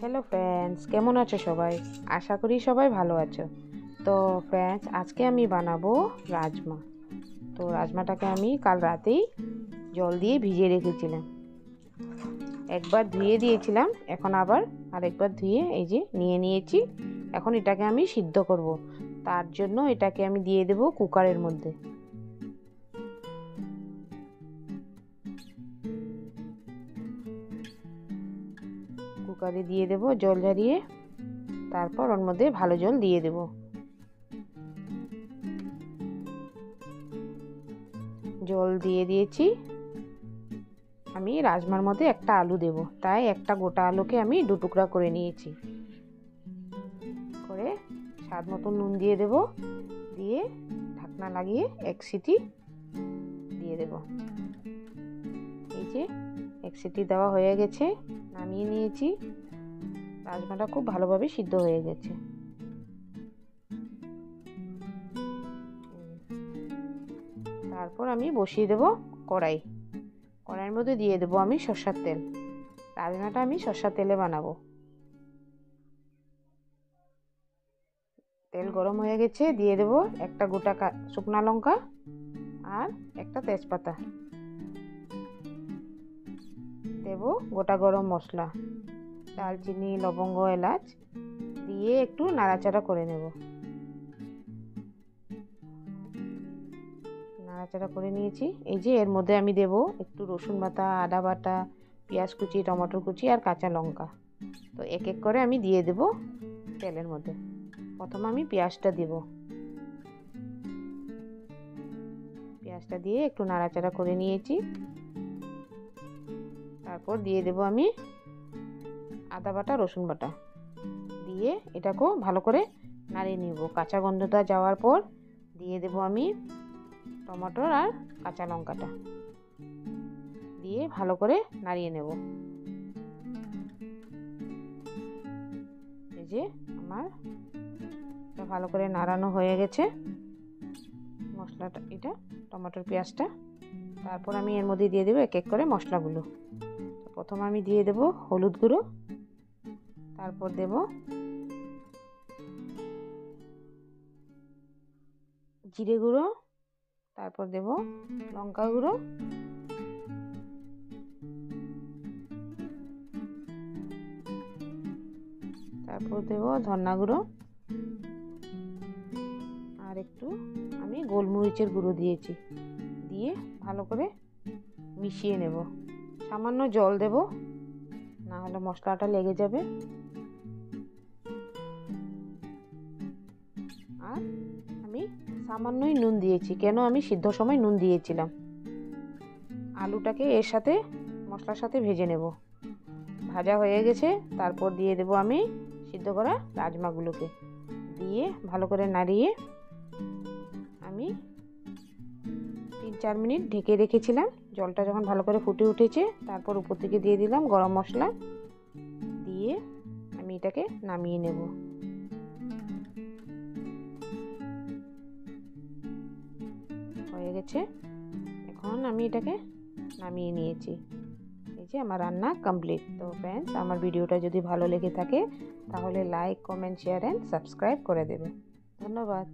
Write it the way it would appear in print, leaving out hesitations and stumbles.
Hello friends, কেমন আছো সবাই? আশা করি সবাই ভালো আছো। তো ফ্রেন্ডস, আজকে আমি বানাবো রাজমা। তো রাজমাটাকে আমি কাল রাতেই জল দিয়ে ভিজিয়ে রেখেছিলাম। একবার ধুয়ে দিয়েছিলাম, এখন আবার আরেকবার ধুয়ে এই যে নিয়ে নিয়েছি। এখন এটাকে আমি সিদ্ধ করব। তার জন্য এটাকে আমি দিয়ে দেব কুকারের মধ্যে। কুকারে দিয়ে দেব জল ঝরিয়ে, তারপর ওর মধ্যে ভালো জল দিয়ে দেব। জল দিয়ে দিয়েছি। আমি রাজমার মধ্যে একটা আলু দেব, তাই একটা গোটা আলুকে আমি দু টুকরা করে নিয়েছি। করে স্বাদ মতো নুন দিয়ে দেব, দিয়ে ঢাকনা লাগিয়ে এক সিটি দিয়ে দেব। এই যে এক সিটি দেওয়া হয়ে গেছে, নামিয়ে নিয়েছি। রাজমাটা খুব ভালোভাবে সিদ্ধ হয়ে গেছে। তারপর আমি বসিয়ে দেব কড়াই। কড়াইয়ের মধ্যে দিয়ে দেব আমি সরষের তেল। রাজমাটা আমি সরষের তেলে বানাবো। তেল গরম হয়ে গেছে, দিয়ে দেব একটা গোটা শুকনো লঙ্কা আর একটা তেজপাতা। দেব গোটা গরম মশলা, দালচিনি, লবঙ্গ, এলাচ দিয়ে একটু নাড়াচাড়া করে নেব। নাড়াচাড়া করে নিয়েছি। এই যে এর মধ্যে আমি দেব একটু রসুন বাটা, আদা বাটা, পেঁয়াজ কুচি, টমেটো কুচি আর কাঁচা লঙ্কা। তো এক এক করে আমি দিয়ে দেব তেলের মধ্যে। প্রথমে আমি পেঁয়াজটা দেব। পেঁয়াজটা দিয়ে একটু নাড়াচাড়া করে নিয়েছি। তারপর দিয়ে দেব আমি আদা বাটা, রসুন বাটা দিয়ে এটাকেও ভালো করে নাড়িয়ে নেব। কাঁচা গন্ধটা যাওয়ার পর দিয়ে দেব আমি টমেটোর আর কাঁচা লঙ্কাটা দিয়ে ভালো করে নাড়িয়ে নেব। এই যে আমার ভালো করে নাড়ানো হয়ে গেছে মশলাটা, এটা টমেটোর পেঁয়াজটা। তারপর আমি এর মধ্যে দিয়ে দেবো এক এক করে মশলাগুলো। প্রথমে আমি দিয়ে দেব হলুদ গুঁড়ো, তারপর দেব জিরে গুঁড়ো, তারপর দেব লঙ্কা গুঁড়ো, তারপর দেব ধনিয়া গুঁড়ো আর একটু আমি গোলমরিচের গুঁড়ো দিয়েছি। দিয়ে ভালো করে মিশিয়ে নেব। সামান্য জল দেব, না হলে মশলাটা লেগে যাবে। আর আমি সামান্যই নুন দিয়েছি, কেন আমি সিদ্ধ সময় নুন দিয়েছিলাম। আলুটাকে এর সাথে মশলার সাথে ভেজে নেব। ভাজা হয়ে গেছে, তারপর দিয়ে দেব আমি সিদ্ধ করা রাজমাগুলোকে। দিয়ে ভালো করে নাড়িয়ে আমি 3-4 মিনিট ঢেকে রেখেছিলাম। জলটা যখন ভালো করে ফুটে উঠেছে, তারপর উপর থেকে দিয়ে দিলাম গরম মশলা, দিয়ে আমি এটাকে নামিয়ে নেব। হয়ে গেছে, এখন আমি এটাকে নামিয়ে নিয়েছি। এই যে আমার রান্না কমপ্লিট। তো ফ্রেন্ডস, আমার ভিডিওটা যদি ভালো লেগে থাকে তাহলে like, comment, share and subscribe করে দেবে। ধন্যবাদ।